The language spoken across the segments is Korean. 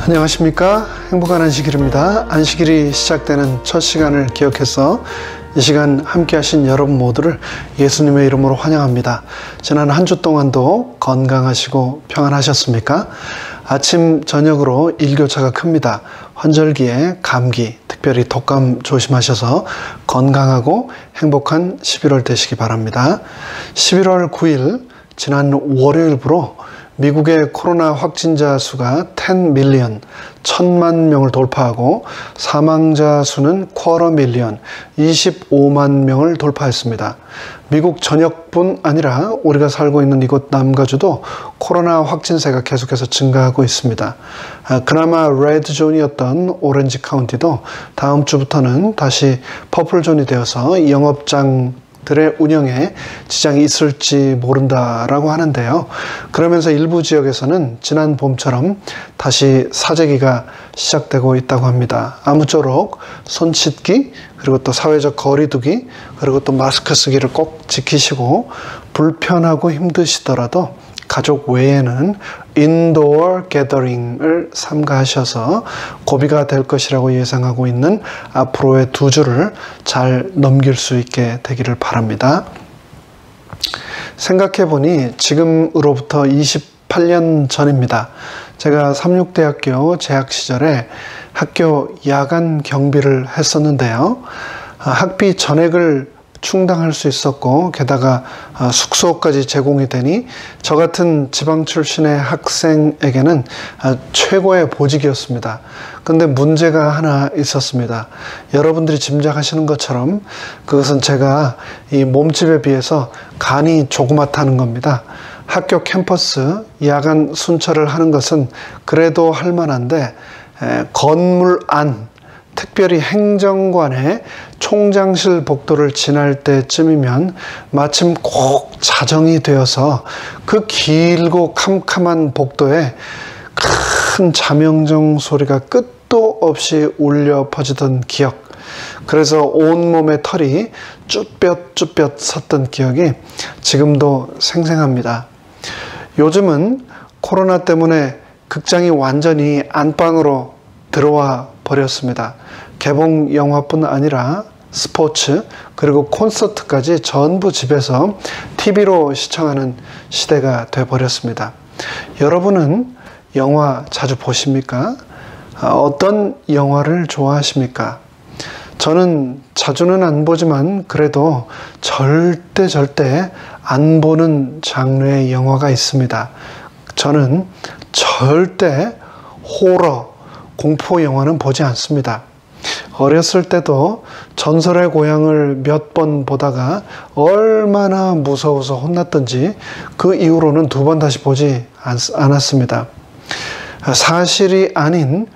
안녕하십니까. 행복한 안식일입니다. 안식일이 시작되는 첫 시간을 기억해서 이 시간 함께 하신 여러분 모두를 예수님의 이름으로 환영합니다. 지난 한 주 동안도 건강하시고 평안하셨습니까? 아침 저녁으로 일교차가 큽니다. 환절기에 감기, 특별히 독감 조심하셔서 건강하고 행복한 11월 되시기 바랍니다. 11월 9일 지난 월요일부로 미국의 코로나 확진자 수가 10 밀리언, 1000만 명을 돌파하고 사망자 수는 쿼터 밀리언, 25만 명을 돌파했습니다. 미국 전역뿐 아니라 우리가 살고 있는 이곳 남가주도 코로나 확진세가 계속해서 증가하고 있습니다. 그나마 레드존이었던 오렌지 카운티도 다음 주부터는 다시 퍼플존이 되어서 영업장 들의 운영에 지장이 있을지 모른다라고 하는데요. 그러면서 일부 지역에서는 지난 봄처럼 다시 사재기가 시작되고 있다고 합니다. 아무쪼록 손 씻기, 그리고 또 사회적 거리 두기, 그리고 또 마스크 쓰기를 꼭 지키시고 불편하고 힘드시더라도 가족 외에는 인도어 게더링을 삼가하셔서 고비가 될 것이라고 예상하고 있는 앞으로의 2주를 잘 넘길 수 있게 되기를 바랍니다. 생각해보니 지금으로부터 28년 전입니다. 제가 삼육대학교 재학 시절에 학교 야간 경비를 했었는데요. 학비 전액을 충당할 수 있었고 게다가 숙소까지 제공이 되니 저 같은 지방 출신의 학생에게는 최고의 보직이었습니다. 근데 문제가 하나 있었습니다. 여러분들이 짐작하시는 것처럼 그것은 제가 이 몸집에 비해서 간이 조그맣다는 겁니다. 학교 캠퍼스 야간 순찰을 하는 것은 그래도 할 만한데 건물 안, 특별히 행정관의 총장실 복도를 지날 때쯤이면 마침 꼭 자정이 되어서 그 길고 캄캄한 복도에 큰 자명종 소리가 끝도 없이 울려 퍼지던 기억, 그래서 온몸에 털이 쭈뼛쭈뼛 섰던 기억이 지금도 생생합니다. 요즘은 코로나 때문에 극장이 완전히 안방으로 들어와 버렸습니다. 개봉 영화뿐 아니라 스포츠 그리고 콘서트까지 전부 집에서 TV로 시청하는 시대가 되어버렸습니다. 여러분은 영화 자주 보십니까? 어떤 영화를 좋아하십니까? 저는 자주는 안 보지만 그래도 절대 안 보는 장르의 영화가 있습니다. 저는 절대 호러, 공포 영화는 보지 않습니다. 어렸을 때도 전설의 고향을 몇 번 보다가 얼마나 무서워서 혼났던지 그 이후로는 2번 다시 보지 않았습니다. 사실이 아닌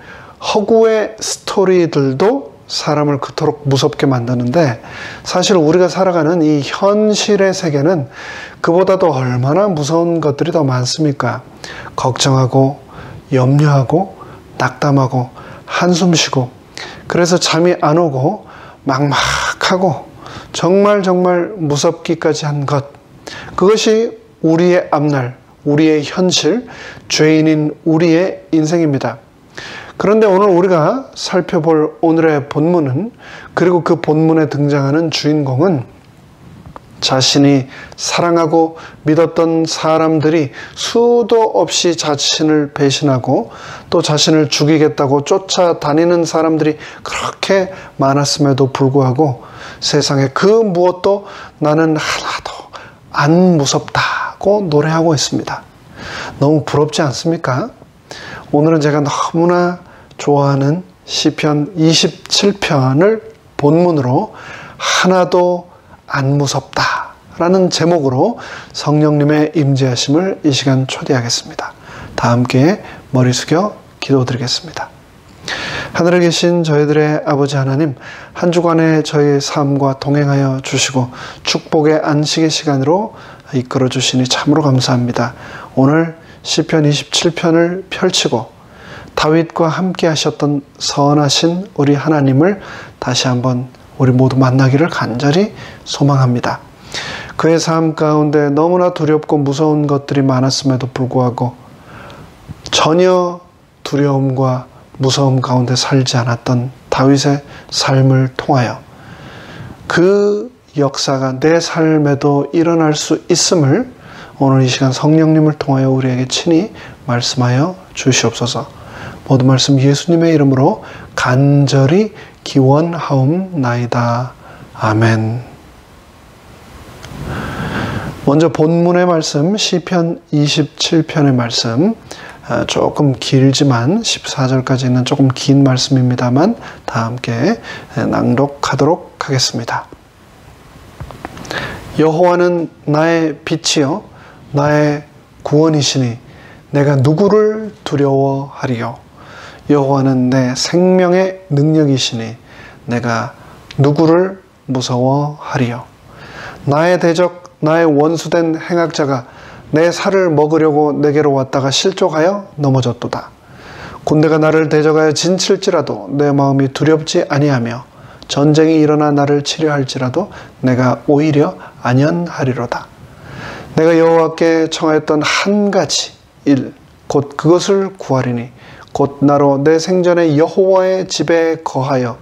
허구의 스토리들도 사람을 그토록 무섭게 만드는데 사실 우리가 살아가는 이 현실의 세계는 그보다도 얼마나 무서운 것들이 더 많습니까? 걱정하고 염려하고 낙담하고 한숨 쉬고 그래서 잠이 안 오고 막막하고 정말 무섭기까지 한 것, 그것이 우리의 앞날, 우리의 현실, 죄인인 우리의 인생입니다. 그런데 오늘 우리가 살펴볼 오늘의 본문은, 그리고 그 본문에 등장하는 주인공은 자신이 사랑하고 믿었던 사람들이 수도 없이 자신을 배신하고 또 자신을 죽이겠다고 쫓아다니는 사람들이 그렇게 많았음에도 불구하고 세상에 그 무엇도 나는 하나도 안 무섭다고 노래하고 있습니다. 너무 부럽지 않습니까? 오늘은 제가 너무나 좋아하는 시편 27편을 본문으로 하나도 안 무섭다 라는 제목으로 성령님의 임재하심을 이 시간 초대하겠습니다. 다 함께 머리 숙여 기도드리겠습니다. 하늘에 계신 저희들의 아버지 하나님, 한 주간의 저희의 삶과 동행하여 주시고 축복의 안식의 시간으로 이끌어 주시니 참으로 감사합니다. 오늘 시편 27편을 펼치고 다윗과 함께 하셨던 선하신 우리 하나님을 다시 한번 우리 모두 만나기를 간절히 소망합니다. 그의 삶 가운데 너무나 두렵고 무서운 것들이 많았음에도 불구하고 전혀 두려움과 무서움 가운데 살지 않았던 다윗의 삶을 통하여 그 역사가 내 삶에도 일어날 수 있음을 오늘 이 시간 성령님을 통하여 우리에게 친히 말씀하여 주시옵소서. 모든 말씀 예수님의 이름으로 간절히 기원하옵나이다. 아멘. 먼저 본문의 말씀 시편 27편의 말씀, 조금 길지만 14절까지는 조금 긴 말씀입니다만 다 함께 낭독하도록 하겠습니다. 여호와는 나의 빛이요 나의 구원이시니 내가 누구를 두려워하리요. 여호와는 내 생명의 능력이시니 내가 누구를 무서워하리요. 나의 대적 나의 원수된 행악자가 내 살을 먹으려고 내게로 왔다가 실족하여 넘어졌도다. 군대가 나를 대적하여 진칠지라도 내 마음이 두렵지 아니하며 전쟁이 일어나 나를 치려할지라도 내가 오히려 안연하리로다. 내가 여호와께 청하였던 한 가지 일 곧 그것을 구하리니 곧 나로 내 생전에 여호와의 집에 거하여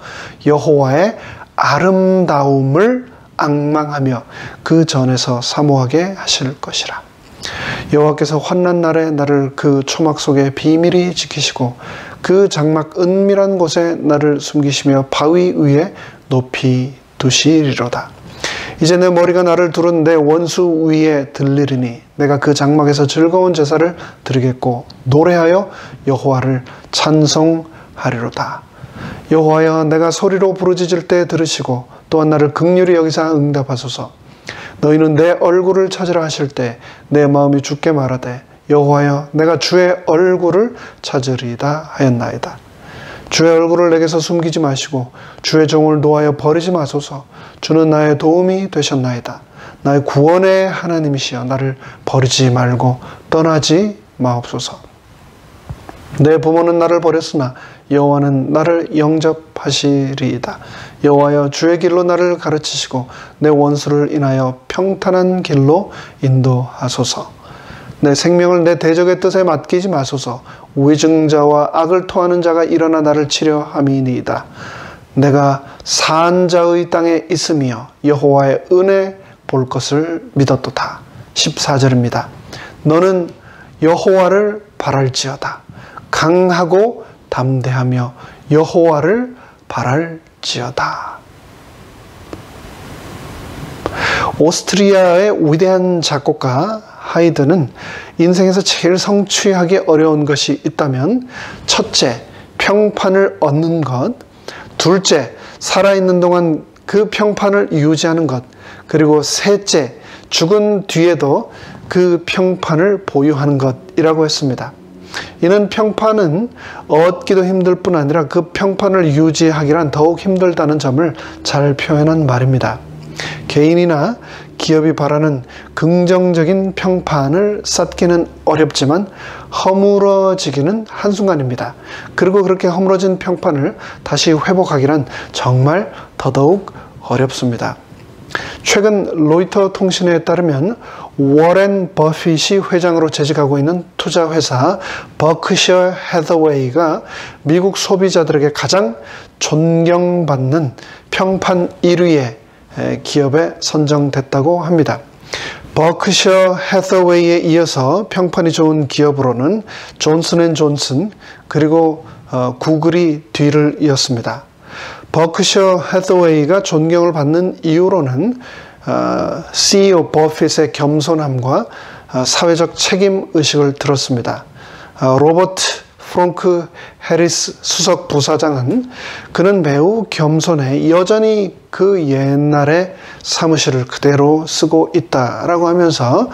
여호와의 아름다움을 앙망하며 그 전에서 사모하게 하실 것이라. 여호와께서 환난 날에 나를 그 초막 속에 비밀히 지키시고 그 장막 은밀한 곳에 나를 숨기시며 바위 위에 높이 두시리로다. 이제 내 머리가 나를 두른 내 원수 위에 들리리니 내가 그 장막에서 즐거운 제사를 드리겠고 노래하여 여호와를 찬송하리로다. 여호와여 내가 소리로 부르짖을 때 들으시고 또한 나를 긍휼히 여기사 응답하소서. 너희는 내 얼굴을 찾으라 하실 때 내 마음이 주께 말하되 여호와여 내가 주의 얼굴을 찾으리이다 하였나이다. 주의 얼굴을 내게서 숨기지 마시고 주의 종을 노하여 버리지 마소서. 주는 나의 도움이 되셨나이다. 나의 구원의 하나님이시여 나를 버리지 말고 떠나지 마옵소서. 내 부모는 나를 버렸으나 여호와는 나를 영접하시리이다. 여호와여 주의 길로 나를 가르치시고 내 원수를 인하여 평탄한 길로 인도하소서. 내 생명을 내 대적의 뜻에 맡기지 마소서. 위증자와 악을 토하는 자가 일어나 나를 치려 함이니이다. 내가 산 자의 땅에 있으며 여호와의 은혜 볼 것을 믿었도다. 14절입니다. 너는 여호와를 바랄지어다. 강하고 담대하며 여호와를 바랄지어다. 오스트리아의 위대한 작곡가 하이드는 인생에서 제일 성취하기 어려운 것이 있다면 첫째, 평판을 얻는 것, 둘째, 살아있는 동안 그 평판을 유지하는 것, 그리고 셋째, 죽은 뒤에도 그 평판을 보유하는 것이라고 했습니다. 이는 평판은 얻기도 힘들 뿐 아니라 그 평판을 유지하기란 더욱 힘들다는 점을 잘 표현한 말입니다. 개인이나 기업이 바라는 긍정적인 평판을 쌓기는 어렵지만 허물어지기는 한순간입니다. 그리고 그렇게 허물어진 평판을 다시 회복하기란 정말 더더욱 어렵습니다. 최근 로이터 통신에 따르면 워렌 버핏이 회장으로 재직하고 있는 투자회사 버크셔 해서웨이가 미국 소비자들에게 가장 존경받는 평판 1위의 기업에 선정됐다고 합니다. 버크셔 해서웨이에 이어서 평판이 좋은 기업으로는 존슨앤존슨 그리고 구글이 뒤를 이었습니다. 버크셔 해서웨이가 존경을 받는 이유로는 CEO 버핏의 겸손함과 사회적 책임 의식을 들었습니다. 로버트 프랭크 해리스 수석 부사장은 그는 매우 겸손해 여전히 그 옛날의 사무실을 그대로 쓰고 있다라고 하면서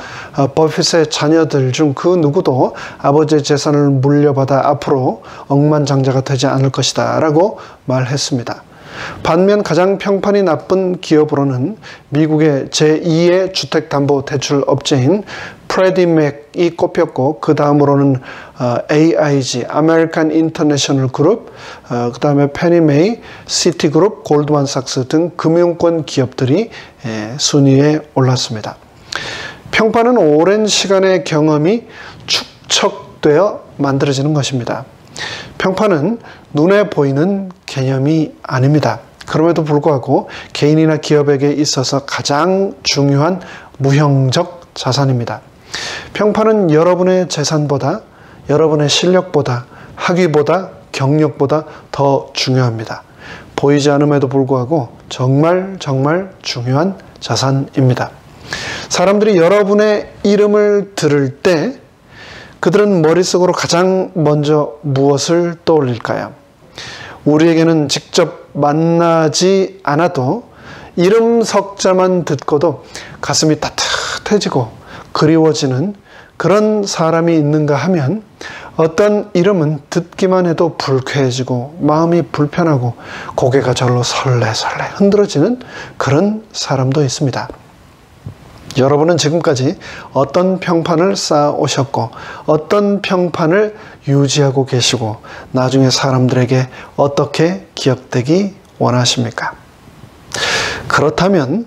버핏의 자녀들 중 그 누구도 아버지의 재산을 물려받아 앞으로 억만장자가 되지 않을 것이다 라고 말했습니다. 반면 가장 평판이 나쁜 기업으로는 미국의 제2의 주택담보대출업체인 프레디맥이 꼽혔고 그 다음으로는 AIG, 아메리칸 인터내셔널 그룹, 그 다음에 페니메이, 시티그룹, 골드만삭스 등 금융권 기업들이 순위에 올랐습니다. 평판은 오랜 시간의 경험이 축적되어 만들어지는 것입니다. 평판은 눈에 보이는 개념이 아닙니다. 그럼에도 불구하고 개인이나 기업에게 있어서 가장 중요한 무형적 자산입니다. 평판은 여러분의 재산보다, 여러분의 실력보다, 학위보다, 경력보다 더 중요합니다. 보이지 않음에도 불구하고 정말 중요한 자산입니다. 사람들이 여러분의 이름을 들을 때 그들은 머릿속으로 가장 먼저 무엇을 떠올릴까요? 우리에게는 직접 만나지 않아도 이름 석자만 듣고도 가슴이 따뜻해지고 그리워지는 그런 사람이 있는가 하면 어떤 이름은 듣기만 해도 불쾌해지고 마음이 불편하고 고개가 절로 설레설레 흔들어지는 그런 사람도 있습니다. 여러분은 지금까지 어떤 평판을 쌓아 오셨고 어떤 평판을 유지하고 계시고 나중에 사람들에게 어떻게 기억되기 원하십니까? 그렇다면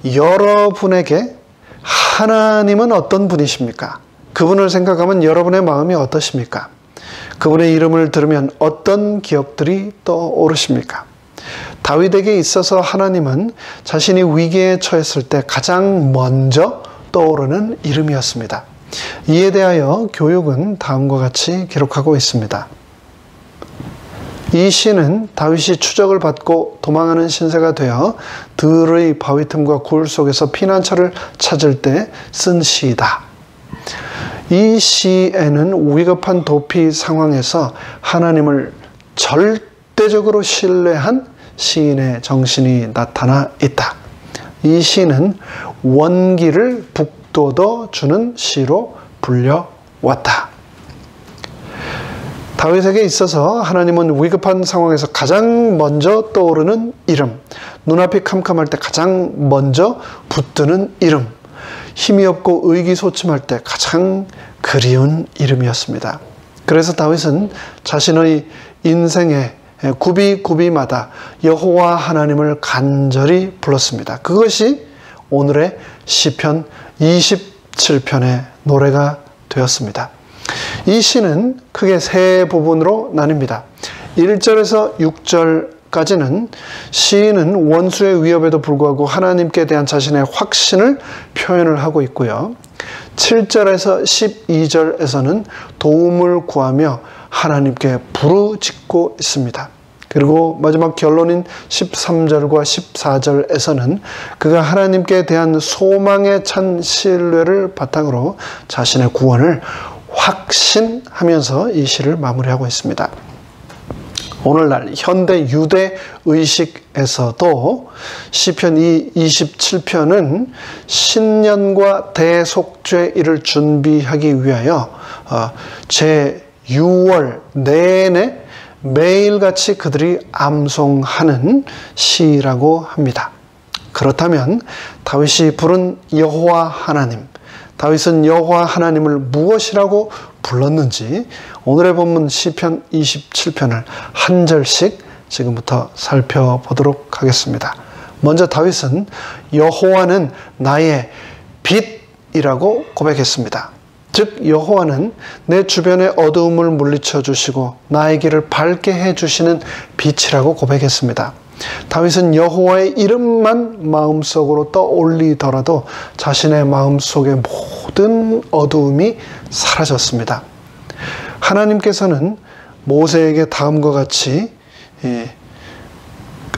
여러분에게 하나님은 어떤 분이십니까? 그분을 생각하면 여러분의 마음이 어떠십니까? 그분의 이름을 들으면 어떤 기억들이 떠오르십니까? 다윗에게 있어서 하나님은 자신이 위기에 처했을 때 가장 먼저 떠오르는 이름이었습니다. 이에 대하여 교육은 다음과 같이 기록하고 있습니다. 이 시는 다윗이 추적을 받고 도망하는 신세가 되어 들의 바위 틈과 굴 속에서 피난처를 찾을 때 쓴 시이다. 이 시에는 위급한 도피 상황에서 하나님을 절대적으로 신뢰한 시인의 정신이 나타나 있다. 이 시는 원기를 북돋워 주는 시로 불려왔다. 다윗에게 있어서 하나님은 위급한 상황에서 가장 먼저 떠오르는 이름, 눈앞이 캄캄할 때 가장 먼저 붙드는 이름, 힘이 없고 의기소침할 때 가장 그리운 이름이었습니다. 그래서 다윗은 자신의 인생의 구비구비마다 여호와 하나님을 간절히 불렀습니다. 그것이 오늘의 시편 27편의 노래가 되었습니다. 이 시는 크게 세 부분으로 나뉩니다. 1절에서 6절까지는 시인은 원수의 위협에도 불구하고 하나님께 대한 자신의 확신을 표현을 하고 있고요. 7절에서 12절에서는 도움을 구하며 하나님께 부르짖고 있습니다. 그리고 마지막 결론인 13절과 14절에서는 그가 하나님께 대한 소망에 찬 신뢰를 바탕으로 자신의 구원을 확신하면서 이 시를 마무리하고 있습니다. 오늘날 현대 유대 의식에서도 시편 27편은 신년과 대속죄일을 준비하기 위하여 제6월 내내 매일같이 그들이 암송하는 시라고 합니다. 그렇다면 다윗이 부른 여호와 하나님, 다윗은 여호와 하나님을 무엇이라고 불렀는지 오늘의 본문 시편 27편을 한 절씩 지금부터 살펴보도록 하겠습니다. 먼저 다윗은 여호와는 나의 빛이라고 고백했습니다. 즉 여호와는 내 주변의 어두움을 물리쳐 주시고 나의 길을 밝게 해주시는 빛이라고 고백했습니다. 다윗은 여호와의 이름만 마음속으로 떠올리더라도 자신의 마음속의 모든 어두움이 사라졌습니다. 하나님께서는 모세에게 다음과 같이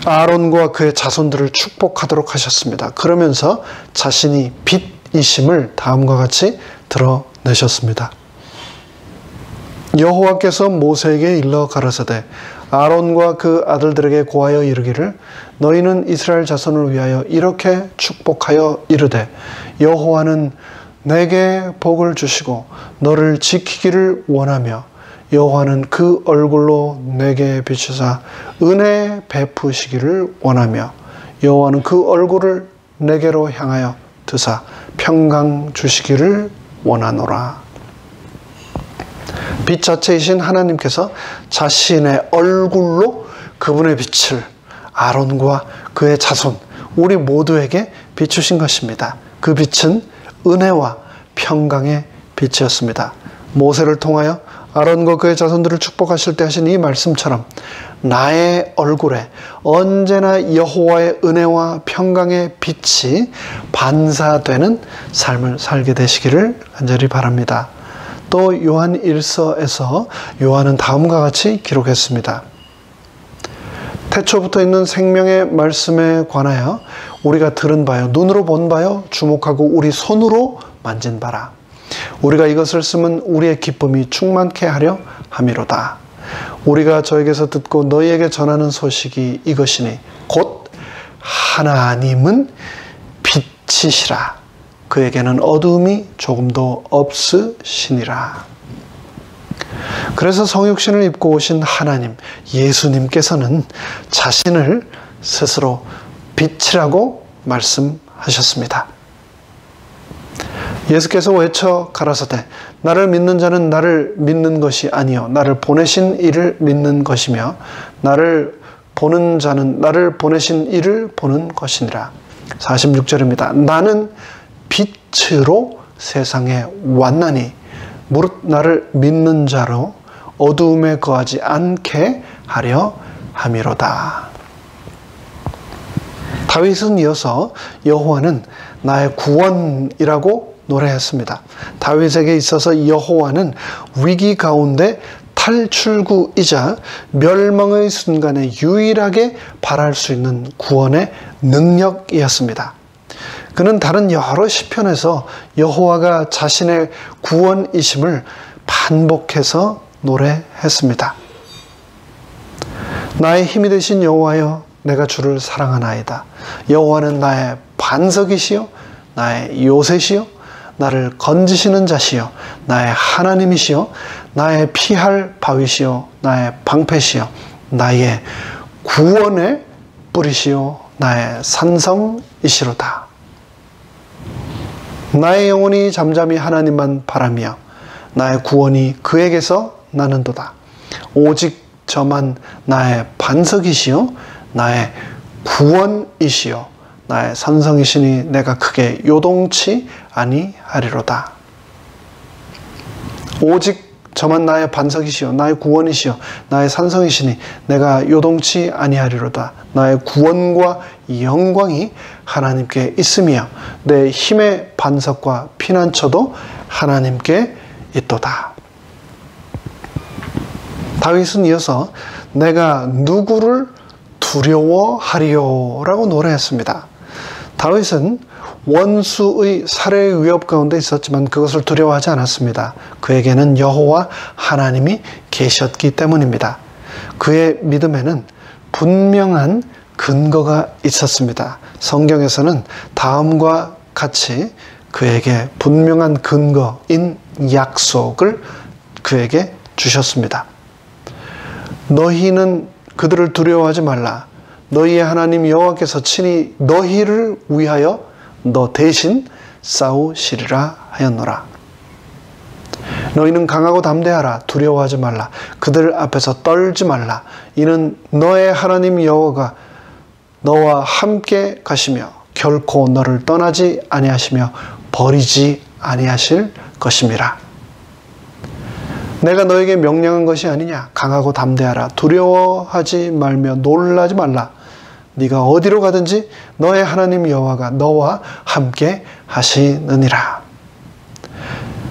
아론과 그의 자손들을 축복하도록 하셨습니다. 그러면서 자신이 빛이심을 다음과 같이 드러내셨습니다. 여호와께서 모세에게 일러 가라사대 아론과 그 아들들에게 고하여 이르기를 너희는 이스라엘 자손을 위하여 이렇게 축복하여 이르되 여호와는 내게 복을 주시고 너를 지키기를 원하며 여호와는 그 얼굴로 내게 비추사 은혜 베푸시기를 원하며 여호와는 그 얼굴을 내게로 향하여 드사 평강 주시기를 원하노라. 빛 자체이신 하나님께서 자신의 얼굴로 그분의 빛을 아론과 그의 자손 우리 모두에게 비추신 것입니다. 그 빛은 은혜와 평강의 빛이었습니다. 모세를 통하여 아론과 그의 자손들을 축복하실 때 하신 이 말씀처럼 나의 얼굴에 언제나 여호와의 은혜와 평강의 빛이 반사되는 삶을 살게 되시기를 간절히 바랍니다. 또 요한 1서에서 요한은 다음과 같이 기록했습니다. 태초부터 있는 생명의 말씀에 관하여 우리가 들은 바요, 눈으로 본 바요, 주목하고 우리 손으로 만진 바라. 우리가 이것을 쓰면 우리의 기쁨이 충만케 하려 함이로다. 우리가 저에게서 듣고 너희에게 전하는 소식이 이것이니 곧 하나님은 빛이시라. 그에게는 어두움이 조금도 없으시니라. 그래서 성육신을 입고 오신 하나님, 예수님께서는 자신을 스스로 빛이라고 말씀하셨습니다. 예수께서 외쳐 가라사대 나를 믿는 자는 나를 믿는 것이 아니요 나를 보내신 이를 믿는 것이며 나를 보는 자는 나를 보내신 이를 보는 것이니라. 46절입니다. 나는 빛으로 세상에 왔나니 무릇 나를 믿는 자로 어두움에 거하지 않게 하려 함이로다. 다윗은 이어서 여호와는 나의 구원이라고 노래했습니다. 다윗에게 있어서 여호와는 위기 가운데 탈출구이자 멸망의 순간에 유일하게 바랄 수 있는 구원의 능력이었습니다. 그는 다른 여러 시편에서 여호와가 자신의 구원이심을 반복해서 노래했습니다. 나의 힘이 되신 여호와여 내가 주를 사랑하나이다. 여호와는 나의 반석이시요 나의 요새시요 나를 건지시는 자시요 나의 하나님이시요 나의 피할 바위시요 나의 방패시요 나의 구원의 뿌리시요 나의 산성이시로다. 나의 영혼이 잠잠히 하나님만 바라며 나의 구원이 그에게서 나는도다. 오직 저만 나의 반석이시요 나의 구원이시요 나의 산성이시니 내가 크게 요동치 아니하리로다. 오직 저만 나의 반석이시요 나의 구원이시요 나의 산성이시니 내가 요동치 아니하리로다. 나의 구원과 영광이 하나님께 있으며 내 힘의 반석과 피난처도 하나님께 있도다. 다윗은 이어서 내가 누구를 두려워하리요 라고 노래했습니다. 다윗은 원수의 살해의 위협 가운데 있었지만 그것을 두려워하지 않았습니다. 그에게는 여호와 하나님이 계셨기 때문입니다. 그의 믿음에는 분명한 근거가 있었습니다. 성경에서는 다음과 같이 그에게 분명한 근거인 약속을 그에게 주셨습니다. 너희는 그들을 두려워하지 말라. 너희의 하나님 여호와께서 친히 너희를 위하여 너 대신 싸우시리라 하였노라. 너희는 강하고 담대하라. 두려워하지 말라. 그들 앞에서 떨지 말라. 이는 너의 하나님 여호와가 너와 함께 가시며 결코 너를 떠나지 아니하시며 버리지 아니하실 것임이라. 내가 너에게 명령한 것이 아니냐. 강하고 담대하라. 두려워하지 말며 놀라지 말라. 네가 어디로 가든지 너의 하나님 여호와가 너와 함께 하시느니라.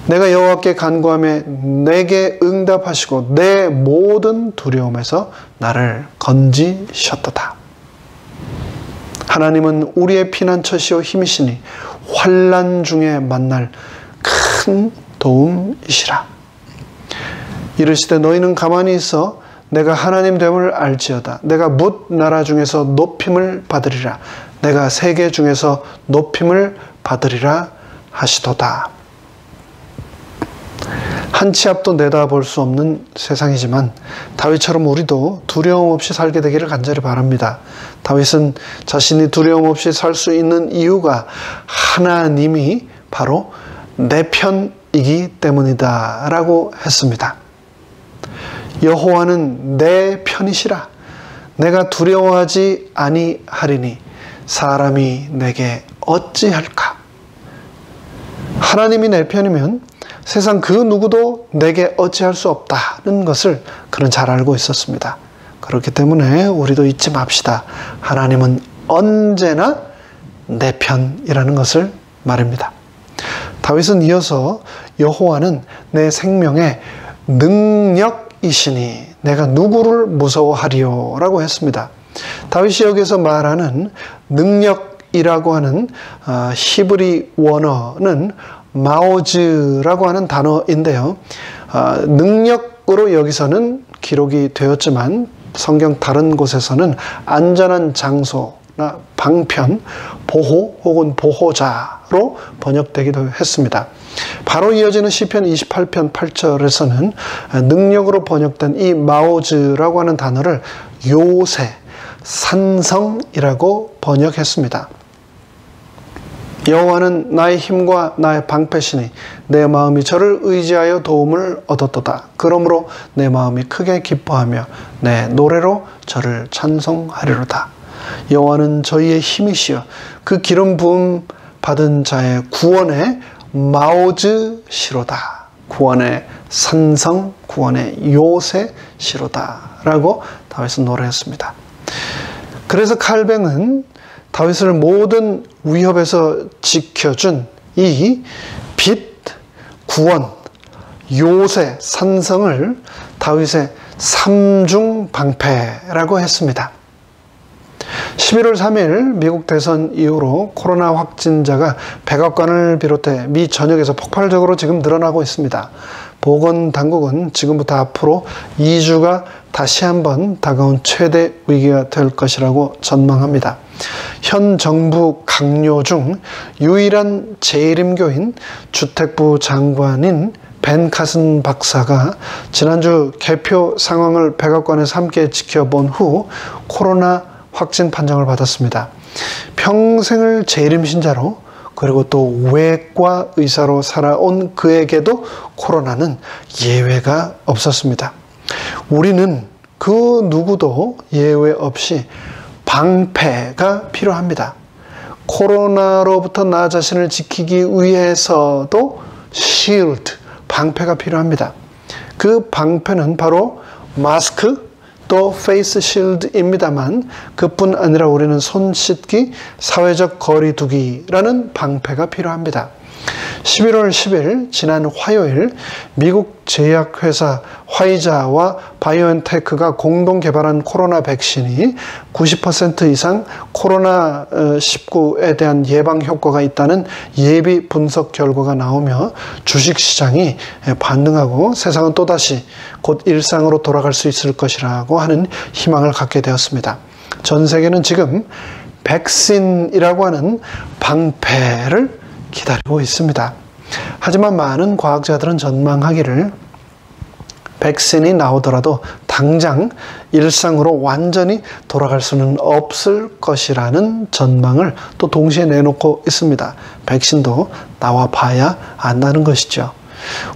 내가 여호와께 간구하며 내게 응답하시고 내 모든 두려움에서 나를 건지셨도다. 하나님은 우리의 피난처시오 힘이시니 환난 중에 만날 큰 도움이시라. 이르시되 너희는 가만히 있어 내가 하나님 됨을 알지어다. 내가 뭇 나라 중에서 높임을 받으리라. 내가 세계 중에서 높임을 받으리라 하시도다. 한 치 앞도 내다볼 수 없는 세상이지만 다윗처럼 우리도 두려움 없이 살게 되기를 간절히 바랍니다. 다윗은 자신이 두려움 없이 살 수 있는 이유가 하나님이 바로 내 편이기 때문이다 라고 했습니다. 여호와는 내 편이시라. 내가 두려워하지 아니하리니 사람이 내게 어찌할까. 하나님이 내 편이면 세상 그 누구도 내게 어찌할 수 없다는 것을 그는 잘 알고 있었습니다. 그렇기 때문에 우리도 잊지 맙시다. 하나님은 언제나 내 편이라는 것을 말입니다. 다윗은 이어서 여호와는 내 생명의 능력이시니 내가 누구를 무서워하리요 라고 했습니다. 다윗이 여기서 말하는 능력이라고 하는 히브리 원어는 마오즈라고 하는 단어인데요. 능력으로 여기서는 기록이 되었지만 성경 다른 곳에서는 안전한 장소나 방편, 보호 혹은 보호자로 번역되기도 했습니다. 바로 이어지는 시편 28편 8절에서는 능력으로 번역된 이 마오즈라고 하는 단어를 요새, 산성이라고 번역했습니다. 여호와는 나의 힘과 나의 방패시니 내 마음이 저를 의지하여 도움을 얻었도다. 그러므로 내 마음이 크게 기뻐하며 내 노래로 저를 찬송하리로다. 여호와는 저희의 힘이시여 그 기름 부음 받은 자의 구원의 마오즈시로다. 구원의 산성, 구원의 요새시로다 라고 다윗은 노래했습니다. 그래서 칼뱅은 다윗을 모든 위협에서 지켜준 이 빛, 구원, 요새, 산성을 다윗의 삼중 방패라고 했습니다. 11월 3일 미국 대선 이후로 코로나 확진자가 백악관을 비롯해 미 전역에서 폭발적으로 지금 늘어나고 있습니다. 보건당국은 지금부터 앞으로 2주가 다시 한번 다가온 최대 위기가 될 것이라고 전망합니다. 현 정부 강요 중 유일한 재림교인 주택부 장관인 벤 카슨 박사가 지난주 개표 상황을 백악관에서 함께 지켜본 후 코로나 확진 판정을 받았습니다. 평생을 재림신자로 그리고 또 외과 의사로 살아온 그에게도 코로나는 예외가 없었습니다. 우리는 그 누구도 예외 없이 방패가 필요합니다. 코로나로부터 나 자신을 지키기 위해서도 shield, 방패가 필요합니다. 그 방패는 바로 마스크, 또 페이스 실드입니다만 그뿐 아니라 우리는 손 씻기, 사회적 거리 두기라는 방패가 필요합니다. 11월 10일 지난 화요일 미국 제약회사 화이자와 바이오엔테크가 공동 개발한 코로나 백신이 90% 이상 코로나19에 대한 예방 효과가 있다는 예비 분석 결과가 나오며 주식시장이 반등하고 세상은 또다시 곧 일상으로 돌아갈 수 있을 것이라고 하는 희망을 갖게 되었습니다. 전 세계는 지금 백신이라고 하는 방패를 기다리고 있습니다. 하지만 많은 과학자들은 전망하기를 백신이 나오더라도 당장 일상으로 완전히 돌아갈 수는 없을 것이라는 전망을 또 동시에 내놓고 있습니다. 백신도 나와 봐야 안다는 것이죠.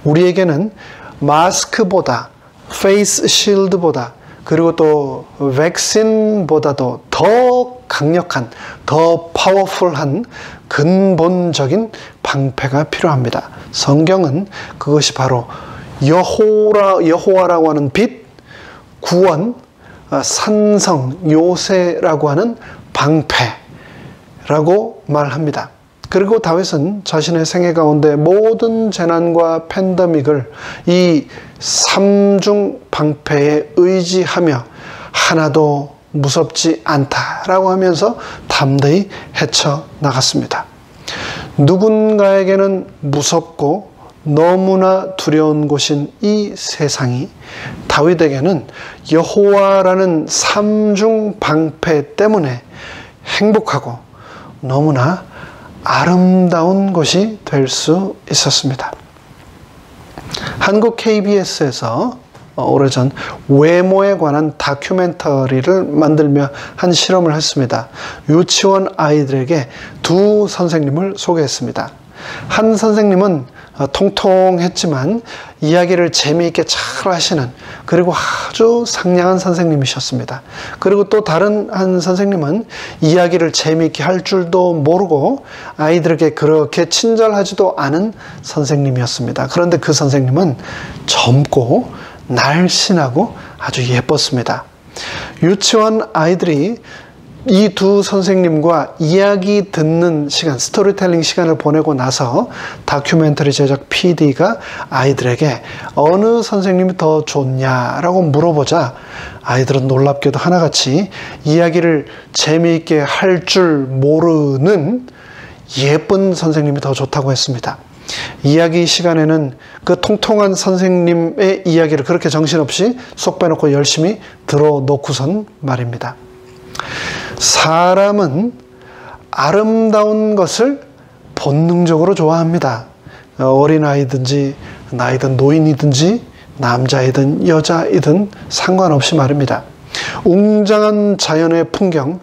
우리에게는 마스크보다, 페이스 실드보다, 그리고 또 백신보다도 더 강력한, 더 파워풀한 근본적인 방패가 필요합니다. 성경은 그것이 바로 여호와라고 하는 빛, 구원, 산성, 요새라고 하는 방패라고 말합니다. 그리고 다윗은 자신의 생애 가운데 모든 재난과 팬데믹을 이 삼중 방패에 의지하며 하나도 무섭지 않다라고 하면서 담대히 헤쳐나갔습니다. 누군가에게는 무섭고 너무나 두려운 곳인 이 세상이 다윗에게는 여호와라는 삼중 방패 때문에 행복하고 너무나 아름다운 것이 될 수 있었습니다. 한국 KBS에서 오래전 외모에 관한 다큐멘터리를 만들며 한 실험을 했습니다. 유치원 아이들에게 두 선생님을 소개했습니다. 한 선생님은 통통했지만 이야기를 재미있게 잘 하시는, 그리고 아주 상냥한 선생님이셨습니다. 그리고 또 다른 한 선생님은 이야기를 재미있게 할 줄도 모르고 아이들에게 그렇게 친절하지도 않은 선생님이었습니다. 그런데 그 선생님은 젊고 날씬하고 아주 예뻤습니다. 유치원 아이들이 이 두 선생님과 이야기 듣는 시간, 스토리텔링 시간을 보내고 나서 다큐멘터리 제작 PD가 아이들에게 어느 선생님이 더 좋냐라고 물어보자 아이들은 놀랍게도 하나같이 이야기를 재미있게 할 줄 모르는 예쁜 선생님이 더 좋다고 했습니다. 이야기 시간에는 그 통통한 선생님의 이야기를 그렇게 정신없이 쏙 빼놓고 열심히 들어놓고선 말입니다. 사람은 아름다운 것을 본능적으로 좋아합니다. 어린아이든지 나이든 노인이든지 남자이든 여자이든 상관없이 말입니다. 웅장한 자연의 풍경,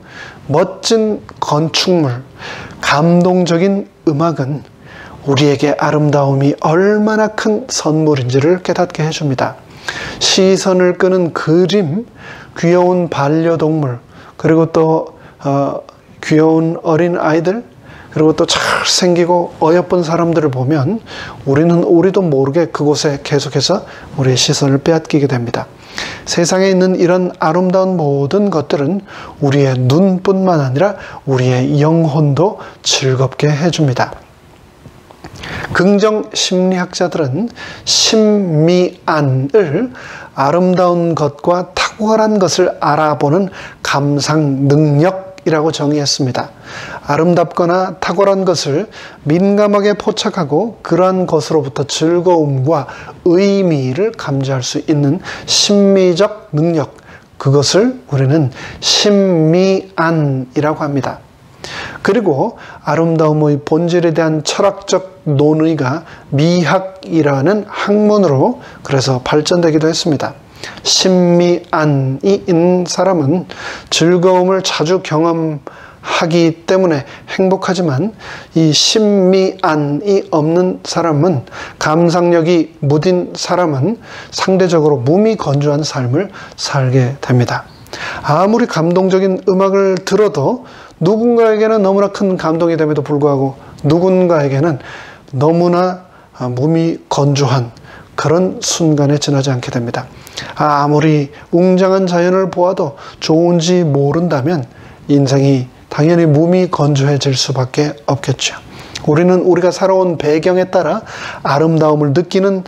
멋진 건축물, 감동적인 음악은 우리에게 아름다움이 얼마나 큰 선물인지를 깨닫게 해줍니다. 시선을 끄는 그림, 귀여운 반려동물, 그리고 또 귀여운 어린 아이들, 그리고 또 잘생기고 어여쁜 사람들을 보면 우리도 모르게 그곳에 계속해서 우리의 시선을 빼앗기게 됩니다. 세상에 있는 이런 아름다운 모든 것들은 우리의 눈뿐만 아니라 우리의 영혼도 즐겁게 해줍니다. 긍정 심리학자들은 심미안을 아름다운 것과 탁월한 것을 알아보는 감상 능력이라고 정의했습니다. 아름답거나 탁월한 것을 민감하게 포착하고 그러한 것으로부터 즐거움과 의미를 감지할 수 있는 심미적 능력, 그것을 우리는 심미안이라고 합니다. 그리고 아름다움의 본질에 대한 철학적 논의가 미학이라는 학문으로 그래서 발전되기도 했습니다. 심미안이 있는 사람은 즐거움을 자주 경험하기 때문에 행복하지만 이 심미안이 없는 사람은, 감상력이 무딘 사람은 상대적으로 몸이 건조한 삶을 살게 됩니다. 아무리 감동적인 음악을 들어도 누군가에게는 너무나 큰 감동이 됨에도 불구하고 누군가에게는 너무나 몸이 건조한 그런 순간에 지나지 않게 됩니다. 아무리 웅장한 자연을 보아도 좋은지 모른다면 인생이 당연히 몸이 건조해질 수밖에 없겠죠. 우리는 우리가 살아온 배경에 따라 아름다움을 느끼는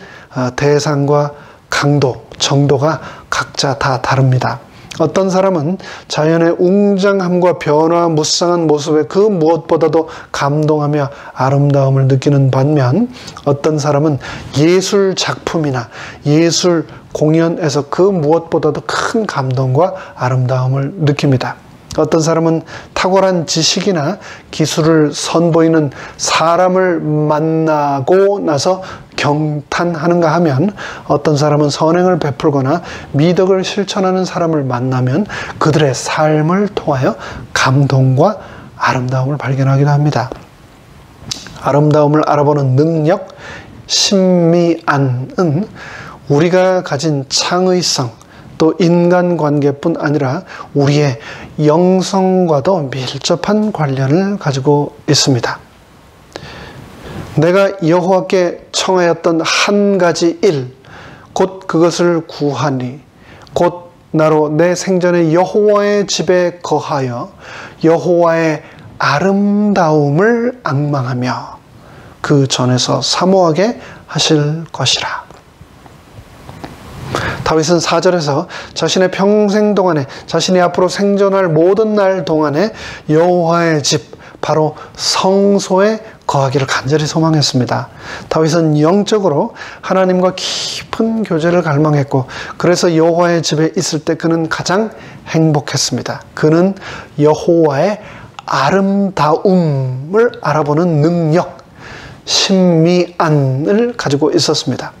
대상과 강도, 정도가 각자 다 다릅니다. 어떤 사람은 자연의 웅장함과 변화무쌍한 모습에 그 무엇보다도 감동하며 아름다움을 느끼는 반면, 어떤 사람은 예술 작품이나 예술 공연에서 그 무엇보다도 큰 감동과 아름다움을 느낍니다. 어떤 사람은 탁월한 지식이나 기술을 선보이는 사람을 만나고 나서 경탄하는가 하면, 어떤 사람은 선행을 베풀거나 미덕을 실천하는 사람을 만나면 그들의 삶을 통하여 감동과 아름다움을 발견하기도 합니다. 아름다움을 알아보는 능력, 심미안은 우리가 가진 창의성, 또 인간관계뿐 아니라 우리의 영성과도 밀접한 관련을 가지고 있습니다. 내가 여호와께 청하였던 한 가지 일, 곧 그것을 구하니, 곧 나로 내 생전에 여호와의 집에 거하여 여호와의 아름다움을 앙망하며 그 전에서 사모하게 하실 것이라. 다윗은 4절에서 자신의 평생 동안에, 자신이 앞으로 생존할 모든 날 동안에 여호와의 집, 바로 성소에 거하기를 간절히 소망했습니다. 다윗은 영적으로 하나님과 깊은 교제를 갈망했고, 그래서 여호와의 집에 있을 때 그는 가장 행복했습니다. 그는 여호와의 아름다움을 알아보는 능력, 심미안을 가지고 있었습니다.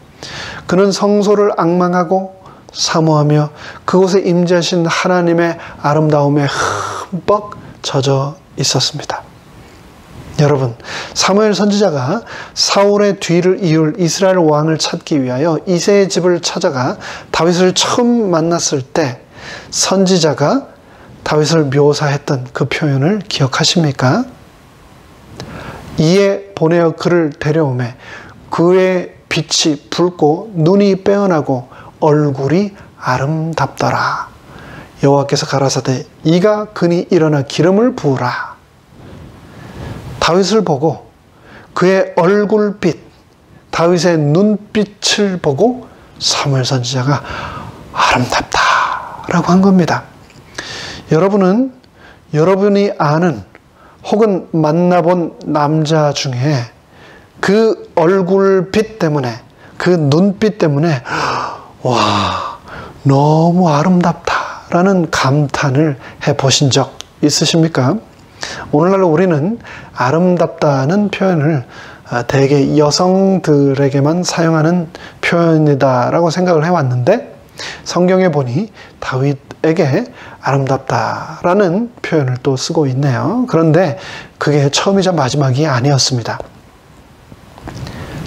그는 성소를 앙망하고 사모하며 그곳에 임재하신 하나님의 아름다움에 흠뻑 젖어 있었습니다. 여러분, 사무엘 선지자가 사울의 뒤를 이을 이스라엘 왕을 찾기 위하여 이새의 집을 찾아가 다윗을 처음 만났을 때 선지자가 다윗을 묘사했던 그 표현을 기억하십니까? 이에 보내어 그를 데려오매 그의 빛이 붉고 눈이 빼어나고 얼굴이 아름답더라. 여호와께서 가라사대 이가 그니 일어나 기름을 부으라. 다윗을 보고 그의 얼굴빛, 다윗의 눈빛을 보고 사무엘 선지자가 아름답다라고 한 겁니다. 여러분은 여러분이 아는 혹은 만나본 남자 중에 그 얼굴빛 때문에, 그 눈빛 때문에 와, 너무 아름답다라는 감탄을 해보신 적 있으십니까? 오늘날 우리는 아름답다는 표현을 대개 여성들에게만 사용하는 표현이다라고 생각을 해왔는데 성경에 보니 다윗에게 아름답다라는 표현을 또 쓰고 있네요. 그런데 그게 처음이자 마지막이 아니었습니다.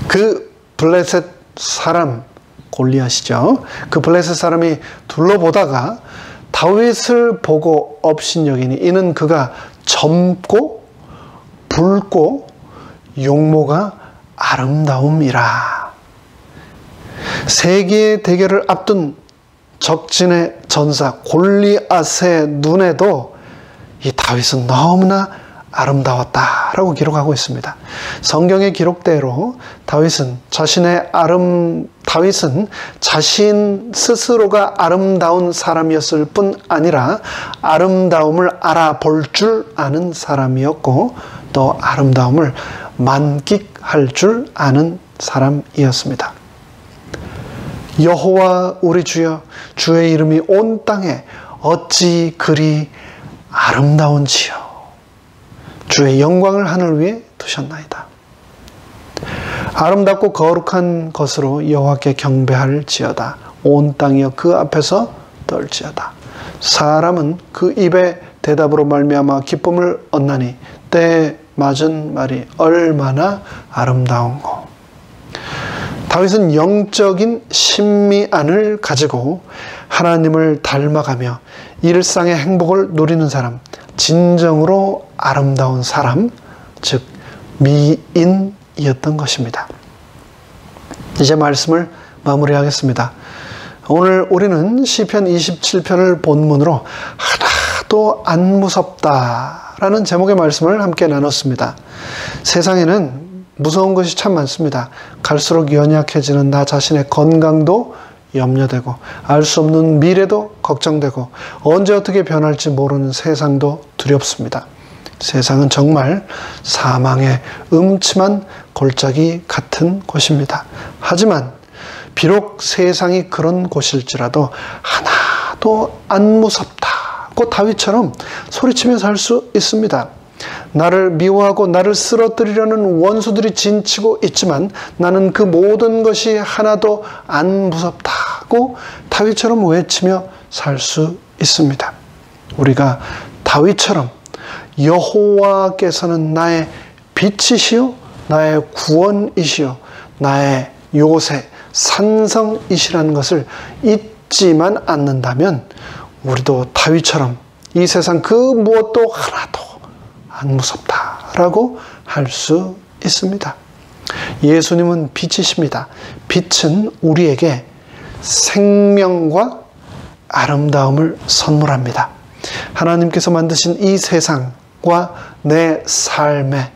그 블레셋 사람, 골리앗이죠. 그 블레셋 사람이 둘러보다가 다윗을 보고 업신여기니 이는 그가 젊고 붉고 용모가 아름다움이라. 세계의 대결을 앞둔 적진의 전사 골리앗의 눈에도 이 다윗은 너무나 아름다웠다라고 기록하고 있습니다. 성경의 기록대로 다윗은 자신 스스로가 아름다운 사람이었을 뿐 아니라 아름다움을 알아볼 줄 아는 사람이었고 또 아름다움을 만끽할 줄 아는 사람이었습니다. 여호와 우리 주여, 주의 이름이 온 땅에 어찌 그리 아름다운지요. 주의 영광을 하늘 위에 두셨나이다. 아름답고 거룩한 것으로 여호와께 경배할지어다. 온 땅이여 그 앞에서 떨지어다. 사람은 그 입의 대답으로 말미암아 기쁨을 얻나니 때에 맞은 말이 얼마나 아름다운고. 다윗은 영적인 신미안을 가지고 하나님을 닮아가며 일상의 행복을 누리는 사람, 진정으로 아름다운 사람, 즉 미인이었던 것입니다. 이제 말씀을 마무리하겠습니다. 오늘 우리는 시편 27편을 본문으로 하나도 안 무섭다라는 제목의 말씀을 함께 나눴습니다. 세상에는 무서운 것이 참 많습니다. 갈수록 연약해지는 나 자신의 건강도 염려되고 알 수 없는 미래도 걱정되고 언제 어떻게 변할지 모르는 세상도 두렵습니다. 세상은 정말 사망의 음침한 골짜기 같은 곳입니다. 하지만 비록 세상이 그런 곳일지라도 하나도 안 무섭다고 다윗처럼 소리치며 살 수 있습니다. 나를 미워하고 나를 쓰러뜨리려는 원수들이 진치고 있지만 나는 그 모든 것이 하나도 안 무섭다고 다윗처럼 외치며 살 수 있습니다. 우리가 다윗처럼 여호와께서는 나의 빛이시요 나의 구원이시요 나의 요새 산성이시라는 것을 잊지만 않는다면 우리도 다윗처럼 이 세상 그 무엇도 하나도 안 무섭다라고 할 수 있습니다. 예수님은 빛이십니다. 빛은 우리에게 생명과 아름다움을 선물합니다. 하나님께서 만드신 이 세상과 내 삶에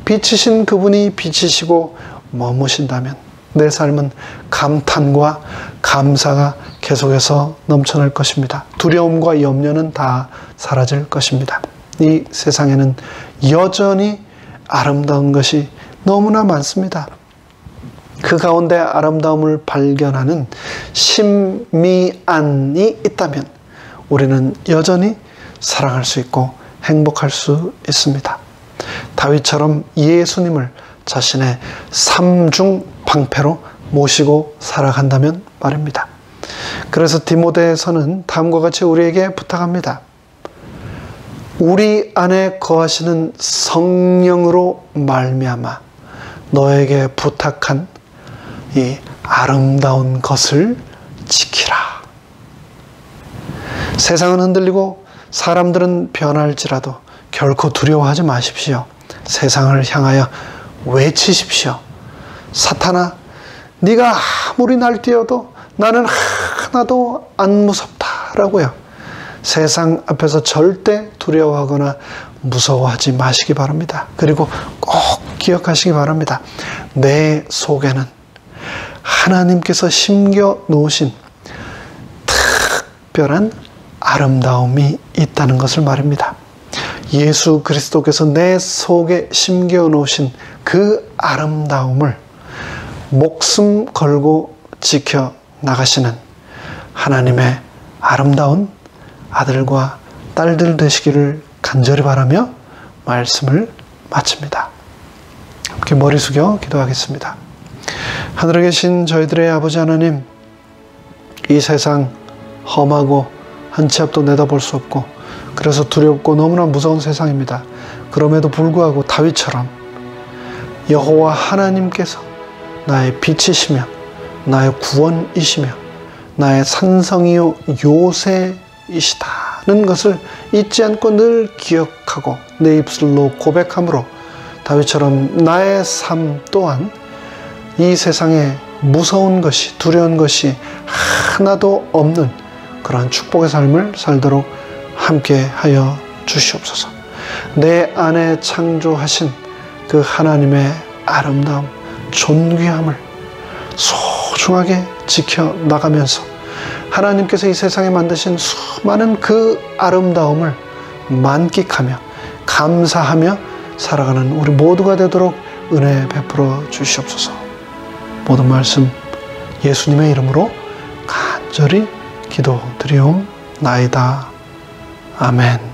빛이신 그분이 빛이시고 머무신다면 내 삶은 감탄과 감사가 계속해서 넘쳐날 것입니다. 두려움과 염려는 다 사라질 것입니다. 이 세상에는 여전히 아름다운 것이 너무나 많습니다. 그 가운데 아름다움을 발견하는 신미안이 있다면 우리는 여전히 사랑할 수 있고 행복할 수 있습니다. 다윗처럼 예수님을 자신의 삼중 방패로 모시고 살아간다면 말입니다. 그래서 디모데에서는 다음과 같이 우리에게 부탁합니다. 우리 안에 거하시는 성령으로 말미암아 너에게 부탁한 이 아름다운 것을 지키라. 세상은 흔들리고 사람들은 변할지라도 결코 두려워하지 마십시오. 세상을 향하여 외치십시오. 사탄아, 네가 아무리 날뛰어도 나는 하나도 안 무섭다라고요. 세상 앞에서 절대 두려워하거나 무서워하지 마시기 바랍니다. 그리고 꼭 기억하시기 바랍니다. 내 속에는 하나님께서 심겨 놓으신 특별한 아름다움이 있다는 것을 말입니다. 예수 그리스도께서 내 속에 심겨 놓으신 그 아름다움을 목숨 걸고 지켜 나가시는 하나님의 아름다운 아들과 딸들 되시기를 간절히 바라며 말씀을 마칩니다. 함께 머리 숙여 기도하겠습니다. 하늘에 계신 저희들의 아버지 하나님, 이 세상 험하고 한 치 앞도 내다볼 수 없고 그래서 두렵고 너무나 무서운 세상입니다. 그럼에도 불구하고 다윗처럼 여호와 하나님께서 나의 빛이시며 나의 구원이시며 나의 산성이요 요새이시다는 것을 잊지 않고 늘 기억하고 내 입술로 고백함으로 다윗처럼 나의 삶 또한 이 세상에 무서운 것이, 두려운 것이 하나도 없는 그러한 축복의 삶을 살도록 함께 하여 주시옵소서. 내 안에 창조하신 그 하나님의 아름다움, 존귀함을 소중하게 지켜나가면서 하나님께서 이 세상에 만드신 수많은 그 아름다움을 만끽하며 감사하며 살아가는 우리 모두가 되도록 은혜 베풀어 주시옵소서. 모든 말씀 예수님의 이름으로 간절히 기도드리옵나이다. 아멘.